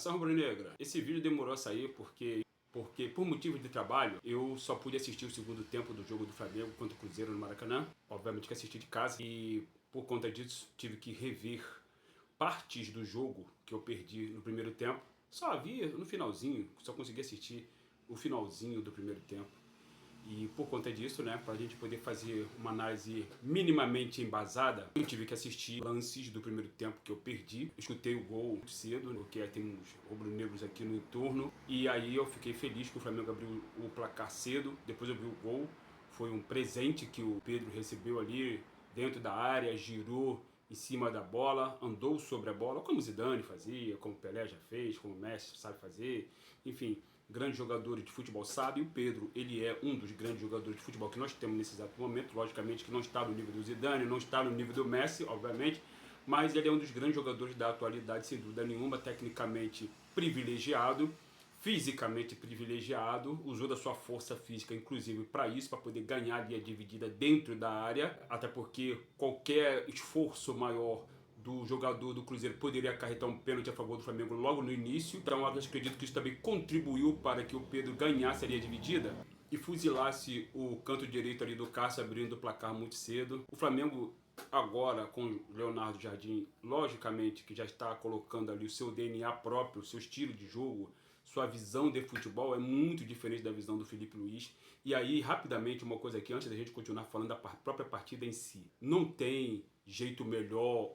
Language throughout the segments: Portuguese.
Nação Rubro-Negra, esse vídeo demorou a sair porque por motivos de trabalho eu só pude assistir o segundo tempo do jogo do Flamengo contra o Cruzeiro no Maracanã. Obviamente que assisti de casa e por conta disso tive que rever partes do jogo que eu perdi no primeiro tempo. Só vi no finalzinho, só consegui assistir o finalzinho do primeiro tempo. E por conta disso, né, para a gente poder fazer uma análise minimamente embasada, eu tive que assistir lances do primeiro tempo que eu perdi. Escutei o gol muito cedo, porque tem uns rubro-negros aqui no entorno. E aí eu fiquei feliz que o Flamengo abriu o placar cedo. Depois eu vi o gol. Foi um presente que o Pedro recebeu ali dentro da área, girou em cima da bola, andou sobre a bola, como o Zidane fazia, como o Pelé já fez, como o Messi sabe fazer, enfim, grandes jogadores de futebol sabem. O Pedro, ele é um dos grandes jogadores de futebol que nós temos nesse exato momento, logicamente que não está no nível do Zidane, não está no nível do Messi, obviamente, mas ele é um dos grandes jogadores da atualidade, sem dúvida nenhuma, tecnicamente privilegiado, fisicamente privilegiado, usou da sua força física, inclusive, para isso, para poder ganhar a linha dividida dentro da área, até porque qualquer esforço maior do jogador do Cruzeiro poderia acarretar um pênalti a favor do Flamengo logo no início. Então, eu acredito que isso também contribuiu para que o Pedro ganhasse a linha dividida e fuzilasse o canto direito ali do Cássio, abrindo o placar muito cedo. O Flamengo agora, com o Leonardo Jardim, logicamente que já está colocando ali o seu DNA próprio, o seu estilo de jogo, sua visão de futebol é muito diferente da visão do Felipe Luiz. E aí, rapidamente, uma coisa aqui, antes da gente continuar falando da própria partida em si. Não tem jeito melhor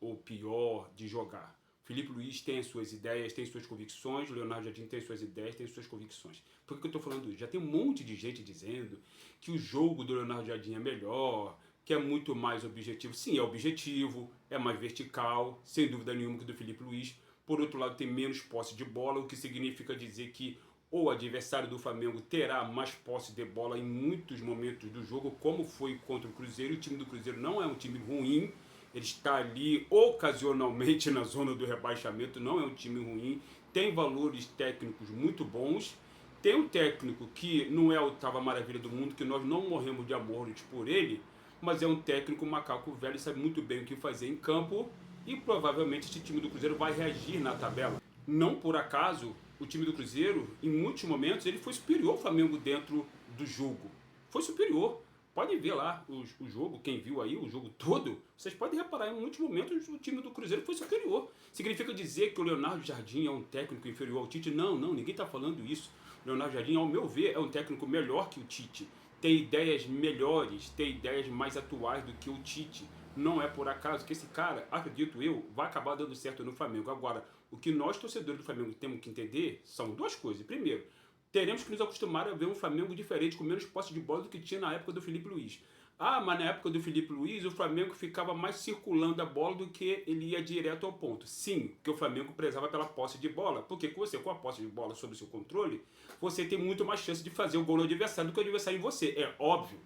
ou pior de jogar. Felipe Luiz tem as suas ideias, tem suas convicções, o Leonardo Jardim tem suas ideias, tem suas convicções. Por que eu estou falando isso? Já tem um monte de gente dizendo que o jogo do Leonardo Jardim é melhor, que é muito mais objetivo. Sim, é objetivo, é mais vertical, sem dúvida nenhuma, que o do Felipe Luiz. Por outro lado, tem menos posse de bola, o que significa dizer que o adversário do Flamengo terá mais posse de bola em muitos momentos do jogo, como foi contra o Cruzeiro. O time do Cruzeiro não é um time ruim, ele está ali ocasionalmente na zona do rebaixamento, não é um time ruim, tem valores técnicos muito bons, tem um técnico que não é a oitava maravilha do mundo, que nós não morremos de amores por ele, mas é um técnico macaco velho, sabe muito bem o que fazer em campo. E provavelmente esse time do Cruzeiro vai reagir na tabela. Não por acaso, o time do Cruzeiro, em muitos momentos, ele foi superior ao Flamengo dentro do jogo. Foi superior. Podem ver lá o jogo, quem viu aí o jogo todo, vocês podem reparar, em muitos momentos o time do Cruzeiro foi superior. Significa dizer que o Leonardo Jardim é um técnico inferior ao Tite? Não, ninguém está falando isso. O Leonardo Jardim, ao meu ver, é um técnico melhor que o Tite. Tem ideias melhores, tem ideias mais atuais do que o Tite. Não é por acaso que esse cara, acredito eu, vai acabar dando certo no Flamengo. Agora, o que nós, torcedores do Flamengo, temos que entender são duas coisas. Primeiro, teremos que nos acostumar a ver um Flamengo diferente, com menos posse de bola do que tinha na época do Felipe Luiz. Ah, mas na época do Felipe Luiz, o Flamengo ficava mais circulando a bola do que ele ia direto ao ponto. Sim, porque o Flamengo prezava pela posse de bola. Porque você, com a posse de bola sob o seu controle, você tem muito mais chance de fazer o gol no adversário do que o adversário em você. É óbvio.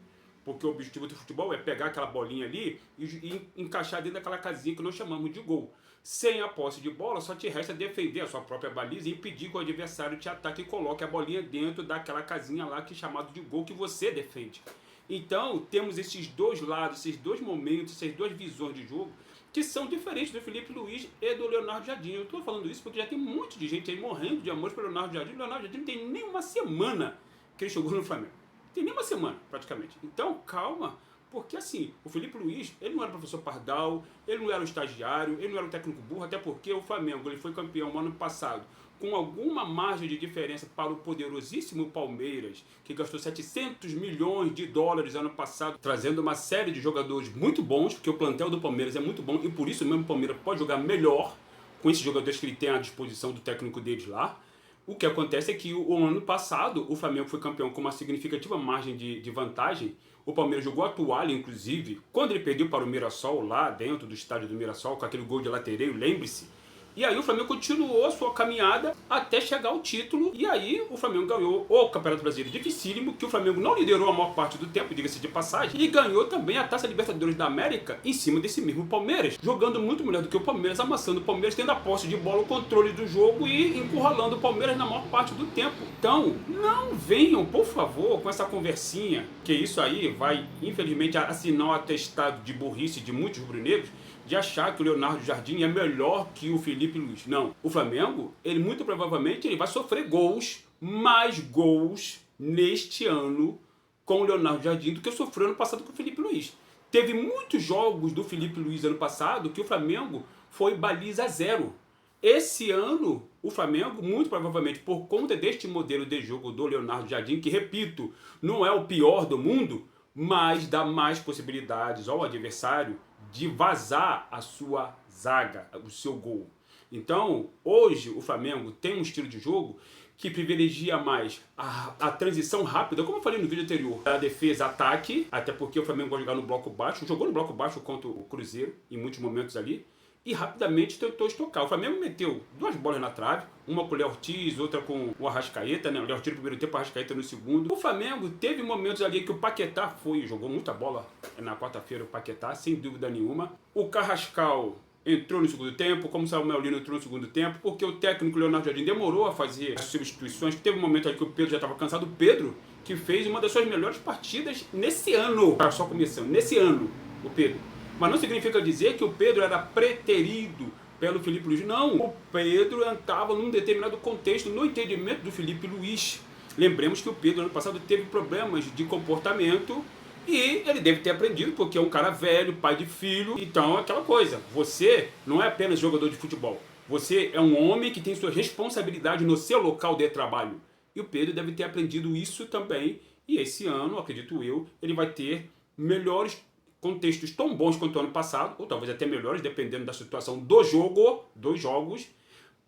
Porque o objetivo do futebol é pegar aquela bolinha ali e encaixar dentro daquela casinha que nós chamamos de gol. Sem a posse de bola, só te resta defender a sua própria baliza e impedir que o adversário te ataque e coloque a bolinha dentro daquela casinha lá que é chamado de gol que você defende. Então, temos esses dois lados, esses dois momentos, essas duas visões de jogo que são diferentes do Felipe Luiz e do Leonardo Jardim. Eu estou falando isso porque já tem um monte de gente aí morrendo de amor pelo Leonardo Jardim. O Leonardo Jardim não tem nem uma semana que ele chegou no Flamengo. Tem nem uma semana, praticamente. Então, calma, porque assim, o Felipe Luiz, ele não era professor Pardal, ele não era um estagiário, ele não era um técnico burro, até porque o Flamengo, ele foi campeão no ano passado, com alguma margem de diferença para o poderosíssimo Palmeiras, que gastou 700 milhões de dólares ano passado, trazendo uma série de jogadores muito bons, porque o plantel do Palmeiras é muito bom, e por isso mesmo o Palmeiras pode jogar melhor com esses jogadores que ele tem à disposição do técnico deles lá. O que acontece é que o ano passado o Flamengo foi campeão com uma significativa margem de vantagem. O Palmeiras jogou a toalha, inclusive, quando ele perdeu para o Mirassol, lá dentro do estádio do Mirassol, com aquele gol de latereio, lembre-se. E aí o Flamengo continuou a sua caminhada até chegar ao título. E aí o Flamengo ganhou o Campeonato Brasileiro dificílimo, que o Flamengo não liderou a maior parte do tempo, diga-se de passagem. E ganhou também a Taça Libertadores da América em cima desse mesmo Palmeiras. Jogando muito melhor do que o Palmeiras, amassando o Palmeiras, tendo a posse de bola, o controle do jogo e encurralando o Palmeiras na maior parte do tempo. Então, não venham, por favor, com essa conversinha, que isso aí vai, infelizmente, assinar o atestado de burrice de muitos rubro-negros, de achar que o Leonardo Jardim é melhor que o Felipe Luiz. Não. O Flamengo, ele muito provavelmente ele vai sofrer gols, mais gols neste ano com o Leonardo Jardim do que sofreu ano passado com o Felipe Luiz. Teve muitos jogos do Felipe Luiz ano passado que o Flamengo foi baliza zero. Esse ano, o Flamengo, muito provavelmente por conta deste modelo de jogo do Leonardo Jardim, que, repito, não é o pior do mundo, mas dá mais possibilidades ao adversário de vazar a sua zaga, o seu gol. Então, hoje, o Flamengo tem um estilo de jogo que privilegia mais a transição rápida, como eu falei no vídeo anterior, a defesa-ataque, até porque o Flamengo vai jogar no bloco baixo, jogou no bloco baixo contra o Cruzeiro, em muitos momentos ali, e rapidamente tentou estocar. O Flamengo meteu 2 bolas na trave, uma com o Léo Ortiz, outra com o Arrascaeta, né? O Léo Ortiz no primeiro tempo, o Arrascaeta no segundo. O Flamengo teve momentos ali que o Paquetá jogou muita bola na quarta-feira, o Paquetá, sem dúvida nenhuma. O Carrascal entrou no segundo tempo, como o Samuel Lino entrou no segundo tempo, porque o técnico Leonardo Jardim demorou a fazer as substituições. Teve um momento ali que o Pedro já estava cansado. O Pedro, que fez uma das suas melhores partidas nesse ano. Tá só começando, nesse ano, o Pedro. Mas não significa dizer que o Pedro era preterido pelo Felipe Luiz. Não, o Pedro estava num determinado contexto, no entendimento do Felipe Luiz. Lembremos que o Pedro, ano passado, teve problemas de comportamento e ele deve ter aprendido, porque é um cara velho, pai de filho. Então, é aquela coisa, você não é apenas jogador de futebol. Você é um homem que tem sua responsabilidade no seu local de trabalho. E o Pedro deve ter aprendido isso também. E esse ano, acredito eu, ele vai ter melhores contextos tão bons quanto o ano passado, ou talvez até melhores, dependendo da situação do jogo, dos jogos,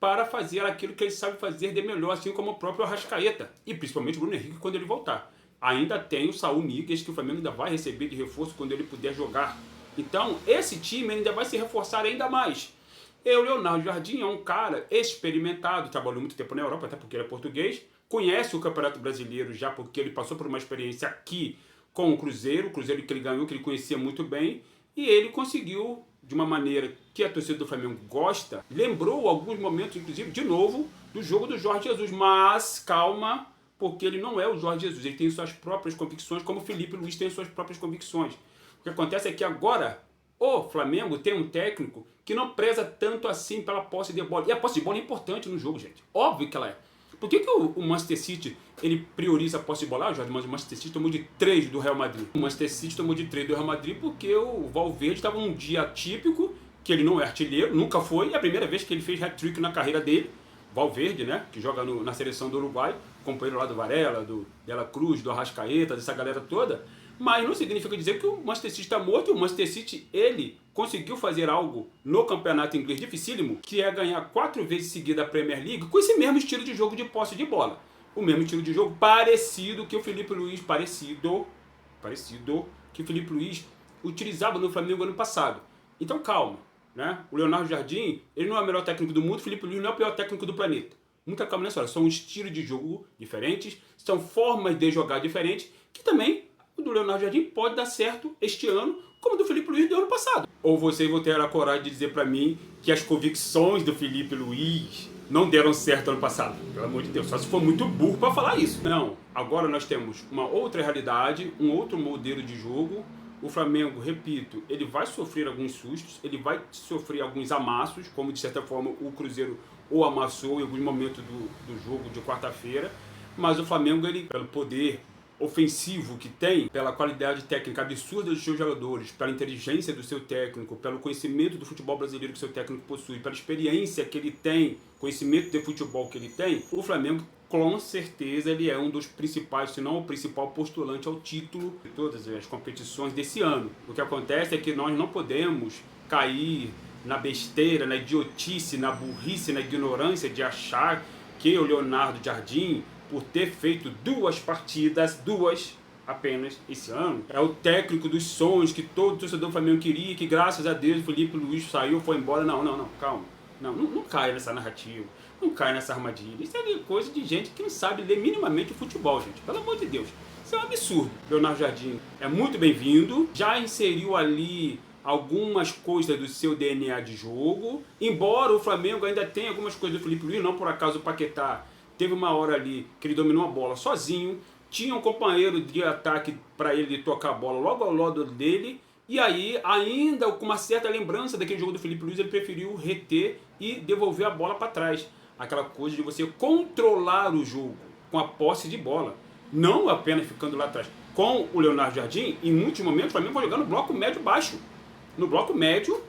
para fazer aquilo que ele sabe fazer de melhor, assim como o próprio Arrascaeta, e principalmente o Bruno Henrique quando ele voltar. Ainda tem o Saúl Ñíguez, que o Flamengo ainda vai receber de reforço quando ele puder jogar. Então, esse time ainda vai se reforçar ainda mais. E o Leonardo Jardim é um cara experimentado, trabalhou muito tempo na Europa, até porque ele é português, conhece o Campeonato Brasileiro já porque ele passou por uma experiência aqui com o Cruzeiro que ele ganhou, que ele conhecia muito bem, e ele conseguiu, de uma maneira que a torcida do Flamengo gosta, lembrou alguns momentos, inclusive, de novo, do jogo do Jorge Jesus, mas calma, porque ele não é o Jorge Jesus, ele tem suas próprias convicções, como o Felipe Luiz tem suas próprias convicções. O que acontece é que agora o Flamengo tem um técnico que não preza tanto assim pela posse de bola, e a posse de bola é importante no jogo, gente, óbvio que ela é. Por que o Manchester City ele prioriza a posse de bola? Jorge, mas o Manchester City tomou de 3 do Real Madrid. O Manchester City tomou de 3 do Real Madrid porque o Valverde estava num dia atípico, que ele não é artilheiro, nunca foi, é a primeira vez que ele fez hat-trick na carreira dele. Valverde, né, que joga na seleção do Uruguai, companheiro lá do Varela, do Dela Cruz, do Arrascaeta, dessa galera toda. Mas não significa dizer que o Manchester City está morto. O Manchester City, ele conseguiu fazer algo no campeonato inglês dificílimo, que é ganhar 4 vezes seguida a Premier League com esse mesmo estilo de jogo de posse de bola. O mesmo estilo de jogo parecido que o Felipe Luiz, parecido que o Felipe Luiz utilizava no Flamengo ano passado. Então calma, né? O Leonardo Jardim, ele não é o melhor técnico do mundo, o Felipe Luiz não é o pior técnico do planeta. Muita calma nessa hora, são estilos de jogo diferentes, são formas de jogar diferentes, que também o do Leonardo Jardim pode dar certo este ano, como o do Felipe Luiz do ano passado. Ou vocês vão ter a coragem de dizer para mim que as convicções do Felipe Luiz não deram certo ano passado. Pelo amor de Deus, só se for muito burro para falar isso. Não, agora nós temos uma outra realidade, um outro modelo de jogo. O Flamengo, repito, ele vai sofrer alguns sustos, ele vai sofrer alguns amassos, como de certa forma o Cruzeiro o amassou em alguns momentos do jogo de quarta-feira. Mas o Flamengo, ele, pelo poder ofensivo que tem, pela qualidade técnica absurda dos seus jogadores, pela inteligência do seu técnico, pelo conhecimento do futebol brasileiro que seu técnico possui, pela experiência que ele tem, conhecimento de futebol que ele tem, o Flamengo com certeza ele é um dos principais, se não o principal postulante ao título de todas as competições desse ano. O que acontece é que nós não podemos cair na besteira, na idiotice, na burrice, na ignorância de achar que o Leonardo Jardim, por ter feito 2 partidas, 2 apenas esse ano, é o técnico dos sonhos que todo torcedor do Flamengo queria, que graças a Deus o Felipe Luiz saiu, foi embora. Não, calma. Não caia nessa narrativa, não caia nessa armadilha. Isso é coisa de gente que não sabe ler minimamente o futebol, gente. Pelo amor de Deus. Isso é um absurdo. Leonardo Jardim é muito bem-vindo, já inseriu ali algumas coisas do seu DNA de jogo, embora o Flamengo ainda tenha algumas coisas do Felipe Luiz, não por acaso o Paquetá teve uma hora ali que ele dominou a bola sozinho, tinha um companheiro de ataque para ele tocar a bola logo ao lado dele, E aí, ainda com uma certa lembrança daquele jogo do Felipe Luiz, ele preferiu reter e devolver a bola para trás. Aquela coisa de você controlar o jogo com a posse de bola, não apenas ficando lá atrás. Com o Leonardo Jardim, em muitos momentos, o Flamengo vai jogar no bloco médio-baixo. No bloco médio,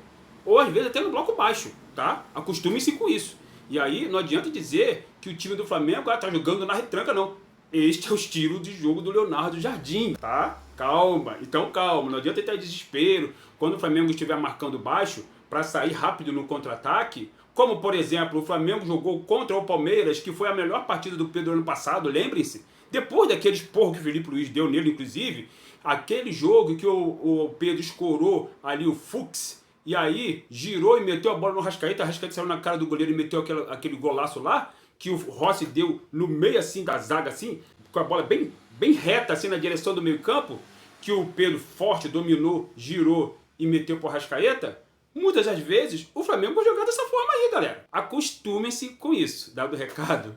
ou às vezes até no bloco baixo, tá? Acostume-se com isso. E aí, não adianta dizer que o time do Flamengo está jogando na retranca, não. Este é o estilo de jogo do Leonardo Jardim, tá? Calma, então calma, não adianta ter desespero quando o Flamengo estiver marcando baixo para sair rápido no contra-ataque, como por exemplo o Flamengo jogou contra o Palmeiras, que foi a melhor partida do Pedro ano passado, lembrem-se, depois daquele esporro que o Felipe Luiz deu nele inclusive, aquele jogo que o Pedro escorou ali o Fux, e aí girou e meteu a bola no Arrascaeta, saiu na cara do goleiro e meteu aquele golaço lá, que o Rossi deu no meio assim da zaga, assim, com a bola bem reta assim na direção do meio campo, que o Pedro forte dominou, girou e meteu pro Arrascaeta. Muitas das vezes o Flamengo vai jogar dessa forma aí, galera. Acostumem-se com isso. Dado o recado,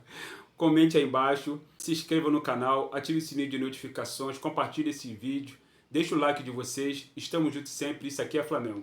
comente aí embaixo, se inscreva no canal, ative o sininho de notificações, compartilhe esse vídeo, deixe o like de vocês. Estamos juntos sempre, isso aqui é Flamengo.